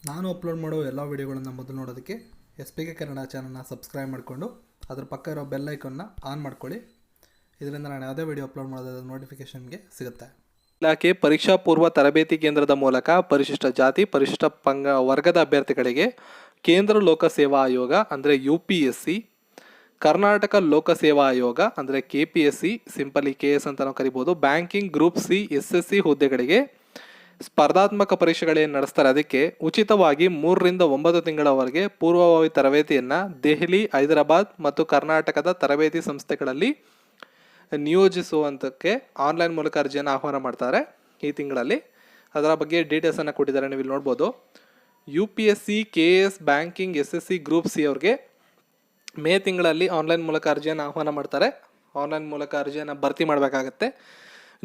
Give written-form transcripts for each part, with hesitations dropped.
ನಾನು ಅಪ್ಲೋಡ್ ಮಾಡೋ ಎಲ್ಲ ವೀಡಿಯೋಗಳನ್ನು ಮೊದಲು ನೋಡೋದಕ್ಕೆ ಎಸ್ ಪಿ ಕೆ ಕನ್ನಡ ಚಾನಲ್ನ ಸಬ್ಸ್ಕ್ರೈಬ್ ಮಾಡಿಕೊಂಡು ಅದರ ಪಕ್ಕ ಇರೋ ಬೆಲ್ ಐಕನ್ನ ಆನ್ ಮಾಡ್ಕೊಳ್ಳಿ. ಇದರಿಂದ ನಾನು ಯಾವುದೇ ವೀಡಿಯೋ ಅಪ್ಲೋಡ್ ಮಾಡೋದ್ರ ನೋಟಿಫಿಕೇಷನ್ಗೆ ಸಿಗುತ್ತೆ. ಇಲಾಖೆ ಪರೀಕ್ಷಾ ಪೂರ್ವ ತರಬೇತಿ ಕೇಂದ್ರದ ಮೂಲಕ ಪರಿಶಿಷ್ಟ ಜಾತಿ ಪರಿಶಿಷ್ಟ ವರ್ಗದ ಅಭ್ಯರ್ಥಿಗಳಿಗೆ ಕೇಂದ್ರ ಲೋಕ ಸೇವಾ ಆಯೋಗ ಅಂದರೆ UPSC, ಕರ್ನಾಟಕ ಲೋಕ ಸೇವಾ ಆಯೋಗ ಅಂದರೆ KPSC, ಸಿಂಪಲಿ KS ಅಂತ ನಾವು ಕರಿಬೋದು, ಬ್ಯಾಂಕಿಂಗ್ ಗ್ರೂಪ್ C SSC ಹುದ್ದೆಗಳಿಗೆ ಸ್ಪರ್ಧಾತ್ಮಕ ಪರೀಕ್ಷೆಗಳೇನು ನಡೆಸ್ತಾರೆ ಅದಕ್ಕೆ ಉಚಿತವಾಗಿ 3 ರಿಂದ 9 ತಿಂಗಳವರೆಗೆ ಪೂರ್ವಭಾವಿ ತರಬೇತಿಯನ್ನು ದೆಹಲಿ, ಹೈದರಾಬಾದ್ ಮತ್ತು ಕರ್ನಾಟಕದ ತರಬೇತಿ ಸಂಸ್ಥೆಗಳಲ್ಲಿ ನಿಯೋಜಿಸುವಂತಕ್ಕೆ ಆನ್ಲೈನ್ ಮೂಲಕ ಅರ್ಜಿಯನ್ನು ಆಹ್ವಾನ ಮಾಡ್ತಾರೆ ಈ ತಿಂಗಳಲ್ಲಿ. ಅದರ ಬಗ್ಗೆ ಡೀಟೇಲ್ಸನ್ನು ಕೊಟ್ಟಿದ್ದಾರೆ, ನೀವು ಇಲ್ಲಿ ನೋಡ್ಬೋದು. UPSC, KS, banking, SSC group C ಅವ್ರಿಗೆ ಮೇ ತಿಂಗಳಲ್ಲಿ ಆನ್ಲೈನ್ ಮೂಲಕ ಅರ್ಜಿಯನ್ನು ಆಹ್ವಾನ ಮಾಡ್ತಾರೆ. ಆನ್ಲೈನ್ ಮೂಲಕ ಅರ್ಜಿಯನ್ನು ಭರ್ತಿ ಮಾಡಬೇಕಾಗತ್ತೆ.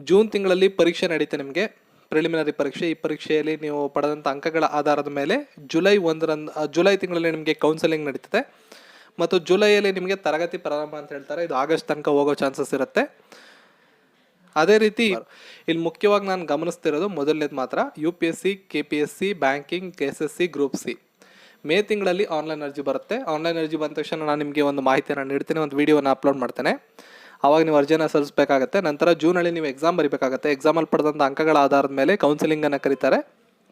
ಜೂನ್ ತಿಂಗಳಲ್ಲಿ ಪರೀಕ್ಷೆ ನಡೀತೆ ನಿಮಗೆ, ಪ್ರಿಲಿಮಿನರಿ ಪರೀಕ್ಷೆ. ಈ ಪರೀಕ್ಷೆಯಲ್ಲಿ ನೀವು ಪಡೆದಂಥ ಅಂಕಗಳ ಆಧಾರದ ಮೇಲೆ ಜುಲೈ ತಿಂಗಳಲ್ಲಿ ನಿಮಗೆ ಕೌನ್ಸೆಲಿಂಗ್ ನಡೀತದೆ ಮತ್ತು ಜುಲೈಯಲ್ಲಿ ನಿಮಗೆ ತರಗತಿ ಪ್ರಾರಂಭ ಅಂತ ಹೇಳ್ತಾರೆ. ಇದು ಆಗಸ್ಟ್ ತನಕ ಹೋಗೋ ಚಾನ್ಸಸ್ ಇರುತ್ತೆ. ಅದೇ ರೀತಿ ಇಲ್ಲಿ ಮುಖ್ಯವಾಗಿ ನಾನು ಗಮನಿಸ್ತಿರೋದು ಮೊದಲನೇದು ಮಾತ್ರ, UPSC, KPSC, banking, SSC group C May ತಿಂಗಳಲ್ಲಿ ಆನ್ಲೈನ್ ಅರ್ಜಿ ಬರುತ್ತೆ. ಆನ್ಲೈನ್ ಅರ್ಜಿ ಬಂದ ತಕ್ಷಣ ನಾನು ನಿಮಗೆ ಒಂದು ಮಾಹಿತಿಯನ್ನು ನೀಡ್ತೀನಿ, ಒಂದು ವಿಡಿಯೋನ ಅಪ್ಲೋಡ್ ಮಾಡ್ತೇನೆ. ಆವಾಗ ನೀವು ಅರ್ಜಿನ ಸಲ್ಲಿಸಬೇಕಾಗತ್ತೆ. ನಂತರ ಜೂನಲ್ಲಿ ನೀವು ಎಕ್ಸಾಮ್ ಬರೀಬೇಕಾಗತ್ತೆ. ಎಕ್ಸಾಮಲ್ಲಿ ಪಡೆದಂಥ ಅಂಕಗಳ ಆಧಾರದ ಮೇಲೆ ಕೌನ್ಸಿಲಿಂಗನ್ನು ಕರೀತಾರೆ.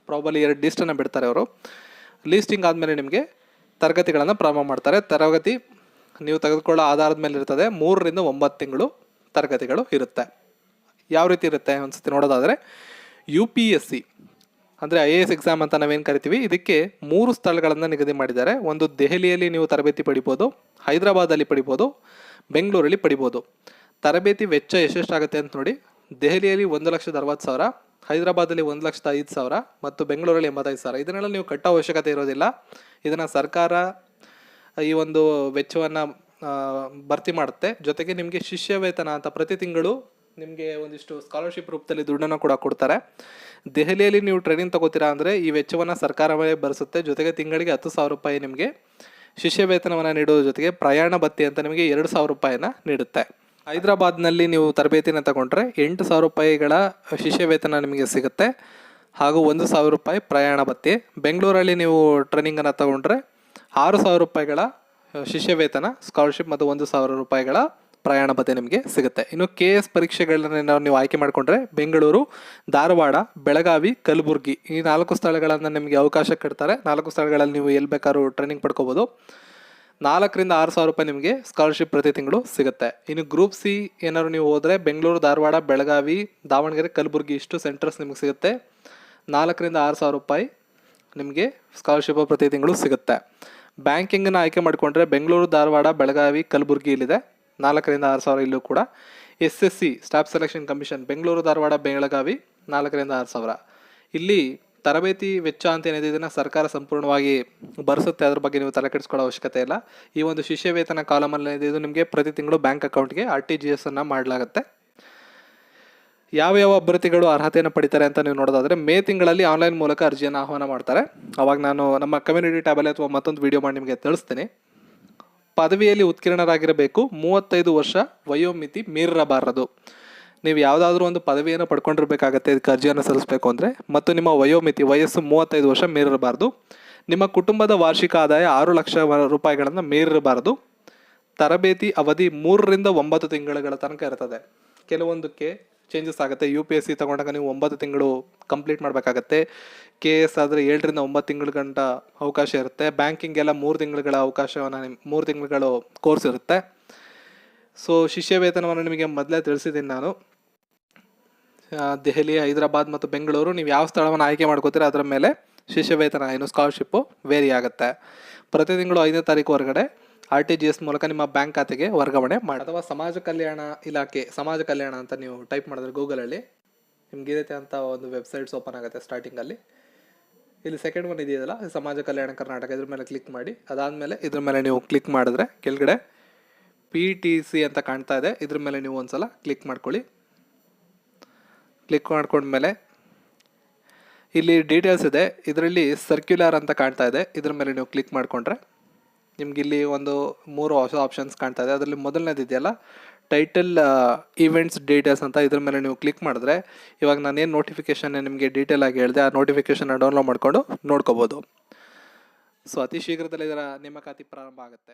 ಪ್ರಾಬಲಿ 2 ಲೀಸ್ಟನ್ನು ಬಿಡ್ತಾರೆ ಅವರು. ಲೀಸ್ಟಿಂಗ್ ಆದಮೇಲೆ ನಿಮಗೆ ತರಗತಿಗಳನ್ನು ಪ್ರಾರಂಭ ಮಾಡ್ತಾರೆ. ತರಗತಿ ನೀವು ತೆಗೆದುಕೊಳ್ಳೋ ಆಧಾರದ ಮೇಲೆ ಇರ್ತದೆ. 3 ರಿಂದ 9 ತಿಂಗಳು ತರಗತಿಗಳು ಇರುತ್ತೆ. ಯಾವ ರೀತಿ ಇರುತ್ತೆ ಒಂದ್ಸತಿ ನೋಡೋದಾದರೆ, UPSC ಅಂದರೆ IAS ಎಕ್ಸಾಮ್ ಅಂತ ನಾವೇನು ಕರಿತೀವಿ, ಇದಕ್ಕೆ 3 ಸ್ಥಳಗಳನ್ನು ನಿಗದಿ ಮಾಡಿದ್ದಾರೆ. ಒಂದು ದೆಹಲಿಯಲ್ಲಿ ನೀವು ತರಬೇತಿ ಪಡಿಬೋದು, ಹೈದರಾಬಾದಲ್ಲಿ ಪಡಿಬೋದು, ಬೆಂಗಳೂರಲ್ಲಿ ಪಡಿಬೋದು. ತರಬೇತಿ ವೆಚ್ಚ ಎಷ್ಟೆಷ್ಟಾಗುತ್ತೆ ಅಂತ ನೋಡಿ. ದೆಹಲಿಯಲ್ಲಿ 1,60,000, ಹೈದರಾಬಾದಲ್ಲಿ 1,05,000 ಮತ್ತು ಬೆಂಗಳೂರಲ್ಲಿ 85,000. ಇದನ್ನೆಲ್ಲ ನೀವು ಕಟ್ಟೋ ಅವಶ್ಯಕತೆ ಇರೋದಿಲ್ಲ. ಇದನ್ನು ಸರ್ಕಾರ ಈ ಒಂದು ವೆಚ್ಚವನ್ನು ಭರ್ತಿ ಮಾಡುತ್ತೆ. ಜೊತೆಗೆ ನಿಮಗೆ ಶಿಷ್ಯ ವೇತನ ಅಂತ ಪ್ರತಿ ತಿಂಗಳು ನಿಮಗೆ ಒಂದಿಷ್ಟು ಸ್ಕಾಲರ್ಶಿಪ್ ರೂಪದಲ್ಲಿ ದುಡ್ಡನ್ನು ಕೂಡ ಕೊಡ್ತಾರೆ. ದೆಹಲಿಯಲ್ಲಿ ನೀವು ಟ್ರೈನಿಂಗ್ ತಗೋತೀರಾ ಅಂದರೆ ಈ ವೆಚ್ಚವನ್ನು ಸರ್ಕಾರವೇ ಭರಿಸುತ್ತೆ. ಜೊತೆಗೆ ತಿಂಗಳಿಗೆ 10,000 ರೂಪಾಯಿ ನಿಮಗೆ ಶಿಷ್ಯ ವೇತನವನ್ನು ನೀಡೋದ್ರ ಜೊತೆಗೆ ಪ್ರಯಾಣ ಭತ್ಯೆ ಅಂತ ನಿಮಗೆ 2,000 ರೂಪಾಯಿನ ನೀಡುತ್ತೆ. ಹೈದರಾಬಾದ್ನಲ್ಲಿ ನೀವು ತರಬೇತಿನ ತಗೊಂಡ್ರೆ 8,000 ರೂಪಾಯಿಗಳ ಶಿಷ್ಯ ವೇತನ ನಿಮಗೆ ಸಿಗುತ್ತೆ ಹಾಗೂ 1,000 ರೂಪಾಯಿ ಪ್ರಯಾಣ ಭತ್ಯೆ. ಬೆಂಗಳೂರಲ್ಲಿ ನೀವು ಟ್ರೈನಿಂಗನ್ನು ತಗೊಂಡ್ರೆ 6,000 ರೂಪಾಯಿಗಳ ಶಿಷ್ಯ ವೇತನ, ಸ್ಕಾಲರ್ಶಿಪ್ ಮತ್ತು 1,000 ರೂಪಾಯಿಗಳ ಪ್ರಯಾಣ ಭತ್ಯೆ ನಿಮಗೆ ಸಿಗುತ್ತೆ. ಇನ್ನು KS ಪರೀಕ್ಷೆಗಳನ್ನ ನೀವು ಆಯ್ಕೆ ಮಾಡಿಕೊಂಡ್ರೆ ಬೆಂಗಳೂರು, ಧಾರವಾಡ, ಬೆಳಗಾವಿ, ಕಲಬುರಗಿ ಈ 4 ಸ್ಥಳಗಳನ್ನು ನಿಮಗೆ ಅವಕಾಶ ಕೊಡ್ತಾರೆ. 4 ಸ್ಥಳಗಳಲ್ಲಿ ನೀವು ಎಲ್ಲಿ ಬೇಕಾದ್ರೂ ಟ್ರೈನಿಂಗ್ ಪಡ್ಕೋಬೋದು. 4,000 ರಿಂದ 6,000 ರೂಪಾಯಿ ನಿಮಗೆ ಸ್ಕಾಲರ್ಶಿಪ್ ಪ್ರತಿ ತಿಂಗಳು ಸಿಗುತ್ತೆ. ಇನ್ನು ಗ್ರೂಪ್ C ಏನಾದ್ರು ನೀವು ಹೋದರೆ ಬೆಂಗಳೂರು, ಧಾರವಾಡ, ಬೆಳಗಾವಿ, ದಾವಣಗೆರೆ, ಕಲಬುರಗಿ ಇಷ್ಟು ಸೆಂಟರ್ಸ್ ನಿಮಗೆ ಸಿಗುತ್ತೆ. 4,000 ರಿಂದ 6,000 ರೂಪಾಯಿ ನಿಮಗೆ ಸ್ಕಾಲರ್ಶಿಪ್ ಪ್ರತಿ ತಿಂಗಳು ಸಿಗುತ್ತೆ. ಬ್ಯಾಂಕಿಂಗನ್ನು ಆಯ್ಕೆ ಮಾಡಿಕೊಂಡ್ರೆ ಬೆಂಗಳೂರು, ಧಾರವಾಡ, ಬೆಳಗಾವಿ, ಕಲಬುರಗಿ ಇಲ್ಲಿದೆ. 4,000 ರಿಂದ 6,000 ಇಲ್ಲೂ ಕೂಡ. SSC staff selection commission Bengaluru, Dharwad, Belagavi 4,000 ರಿಂದ 6,000. ಇಲ್ಲಿ ತರಬೇತಿ ವೆಚ್ಚ ಅಂತ ಏನಿದೆ ಇದನ್ನು ಸರ್ಕಾರ ಸಂಪೂರ್ಣವಾಗಿ ಭರಿಸುತ್ತೆ. ಅದ್ರ ಬಗ್ಗೆ ನೀವು ತಲೆ ಕೆಡಿಸ್ಕೊಳ್ಳೋ ಅವಶ್ಯಕತೆ ಇಲ್ಲ. ಈ ಒಂದು ಶಿಷ್ಯ ವೇತನ ಕಾಲಮಲ್ಲಿ ಇದು ನಿಮಗೆ ಪ್ರತಿ ತಿಂಗಳು ಬ್ಯಾಂಕ್ ಅಕೌಂಟ್ಗೆ RTGS ಅನ್ನು ಮಾಡಲಾಗುತ್ತೆ. ಯಾವ ಅಭ್ಯರ್ಥಿಗಳು ಅರ್ಹತೆಯನ್ನು ಪಡಿತಾರೆ ಅಂತ ನೀವು ನೋಡೋದಾದರೆ, ಮೇ ತಿಂಗಳಲ್ಲಿ ಆನ್ಲೈನ್ ಮೂಲಕ ಅರ್ಜಿಯನ್ನು ಆಹ್ವಾನ ಮಾಡ್ತಾರೆ. ಅವಾಗ ನಾನು ನಮ್ಮ ಕಮ್ಯುನಿಟಿ ಟ್ಯಾಬಲ್ಲಿ ಅಥವಾ ಮತ್ತೊಂದು ವಿಡಿಯೋ ಮಾಡಿ ನಿಮಗೆ ತಿಳಿಸ್ತೀನಿ. ಪದವಿಯಲ್ಲಿ ಉತ್ತೀರ್ಣರಾಗಿರಬೇಕು, 35 ವರ್ಷ ವಯೋಮಿತಿ ಮೀರಿರಬಾರದು. ನೀವು ಯಾವುದಾದ್ರೂ ಒಂದು ಪದವಿಯನ್ನು ಪಡ್ಕೊಂಡಿರಬೇಕಾಗತ್ತೆ ಇದಕ್ಕೆ ಅರ್ಜಿಯನ್ನು ಸಲ್ಲಿಸಬೇಕು ಅಂದರೆ. ಮತ್ತು ನಿಮ್ಮ ವಯಸ್ಸು 35 ವರ್ಷ ಮೀರಿರಬಾರ್ದು. ನಿಮ್ಮ ಕುಟುಂಬದ ವಾರ್ಷಿಕ ಆದಾಯ 6 ಲಕ್ಷ ರೂಪಾಯಿಗಳನ್ನು ಮೀರಿರಬಾರ್ದು. ತರಬೇತಿ ಅವಧಿ 3 ರಿಂದ 9 ತಿಂಗಳ ತನಕ ಇರ್ತದೆ. ಕೆಲವೊಂದಕ್ಕೆ ಚೇಂಜಸ್ ಆಗುತ್ತೆ. UPSC ತಗೊಂಡಾಗ ನೀವು 9 ತಿಂಗಳು ಕಂಪ್ಲೀಟ್ ಮಾಡಬೇಕಾಗತ್ತೆ. KS ಆದರೆ 7 ರಿಂದ 9 ತಿಂಗಳ ಗಂಟ ಅವಕಾಶ ಇರುತ್ತೆ. ಬ್ಯಾಂಕಿಂಗ್ ಎಲ್ಲ 3 ತಿಂಗಳ ಅವಕಾಶವನ್ನು 3 ತಿಂಗಳು ಕೋರ್ಸ್ ಇರುತ್ತೆ. ಸೊ ಶಿಷ್ಯ ವೇತನವನ್ನು ನಿಮಗೆ ಮೊದಲೇ ತಿಳಿಸಿದ್ದೀನಿ ನಾನು. ದೆಹಲಿ, ಹೈದರಾಬಾದ್ ಮತ್ತು ಬೆಂಗಳೂರು ನೀವು ಯಾವ ಸ್ಥಳವನ್ನು ಆಯ್ಕೆ ಮಾಡ್ಕೋತೀರ ಅದರ ಮೇಲೆ ಶಿಷ್ಯ ವೇತನ ಏನು ಸ್ಕಾಲರ್ಶಿಪ್ಪು ವೇರಿ ಆಗುತ್ತೆ. ಪ್ರತಿ ತಿಂಗಳು 5ನೇ ತಾರೀಕು ಹೊರಗಡೆ RTGS ಮೂಲಕ ನಿಮ್ಮ ಬ್ಯಾಂಕ್ ಖಾತೆಗೆ ವರ್ಗಾವಣೆ ಮಾಡಿ. ಅಥವಾ ಸಮಾಜ ಕಲ್ಯಾಣ ಇಲಾಖೆ, ಸಮಾಜ ಕಲ್ಯಾಣ ಅಂತ ನೀವು ಟೈಪ್ ಮಾಡಿದ್ರೆ ಗೂಗಲಲ್ಲಿ ನಿಮ್ಗೆ ಇರುತ್ತೆ ಅಂತ ಒಂದು ವೆಬ್ಸೈಟ್ಸ್ ಓಪನ್ ಆಗುತ್ತೆ. ಸ್ಟಾರ್ಟಿಂಗಲ್ಲಿ ಇಲ್ಲಿ ಸೆಕೆಂಡ್ ಒನ್ ಇದೆಯಲ್ಲ, ಸಮಾಜ ಕಲ್ಯಾಣ ಕರ್ನಾಟಕ, ಇದ್ರ ಮೇಲೆ ಕ್ಲಿಕ್ ಮಾಡಿ. ಅದಾದಮೇಲೆ ಇದ್ರ ಮೇಲೆ ನೀವು ಕ್ಲಿಕ್ ಮಾಡಿದ್ರೆ ಕೆಳಗಡೆ PTC ಅಂತ ಕಾಣ್ತಾ ಇದೆ. ಇದ್ರ ಮೇಲೆ ನೀವು ಒಂದ್ಸಲ ಕ್ಲಿಕ್ ಮಾಡ್ಕೊಳ್ಳಿ. ಕ್ಲಿಕ್ ಮಾಡ್ಕೊಂಡ್ಮೇಲೆ ಇಲ್ಲಿ ಡೀಟೇಲ್ಸ್ ಇದೆ. ಇದರಲ್ಲಿ ಸರ್ಕ್ಯುಲರ್ ಅಂತ ಕಾಣ್ತಾ ಇದೆ. ಇದ್ರ ಮೇಲೆ ನೀವು ಕ್ಲಿಕ್ ಮಾಡಿಕೊಂಡ್ರೆ ನಿಮ್ಗೆ ಇಲ್ಲಿ ಒಂದು 3 ಹೊಸ ಆಪ್ಷನ್ಸ್ ಕಾಣ್ತಾ ಇದೆ. ಅದರಲ್ಲಿ ಮೊದಲನೇದು ಇದೆಯಲ್ಲ ಟೈಟಲ್ ಈವೆಂಟ್ಸ್ ಡೀಟೇಲ್ಸ್ ಅಂತ ಇದ್ರ ಮೇಲೆ ನೀವು ಕ್ಲಿಕ್ ಮಾಡಿದ್ರೆ ಇವಾಗ ನಾನೇನು ನೋಟಿಫಿಕೇಷನ್ ನಿಮಗೆ ಡೀಟೇಲ್ ಆಗಿ ಹೇಳಿದೆ ಆ ನೋಟಿಫಿಕೇಷನ್ನ ಡೌನ್ಲೋಡ್ ಮಾಡ್ಕೊಂಡು ನೋಡ್ಕೋಬೋದು. ಸೊ ಅತಿ ಶೀಘ್ರದಲ್ಲೇ ಇದರ ನೇಮಕಾತಿ ಪ್ರಾರಂಭ ಆಗುತ್ತೆ.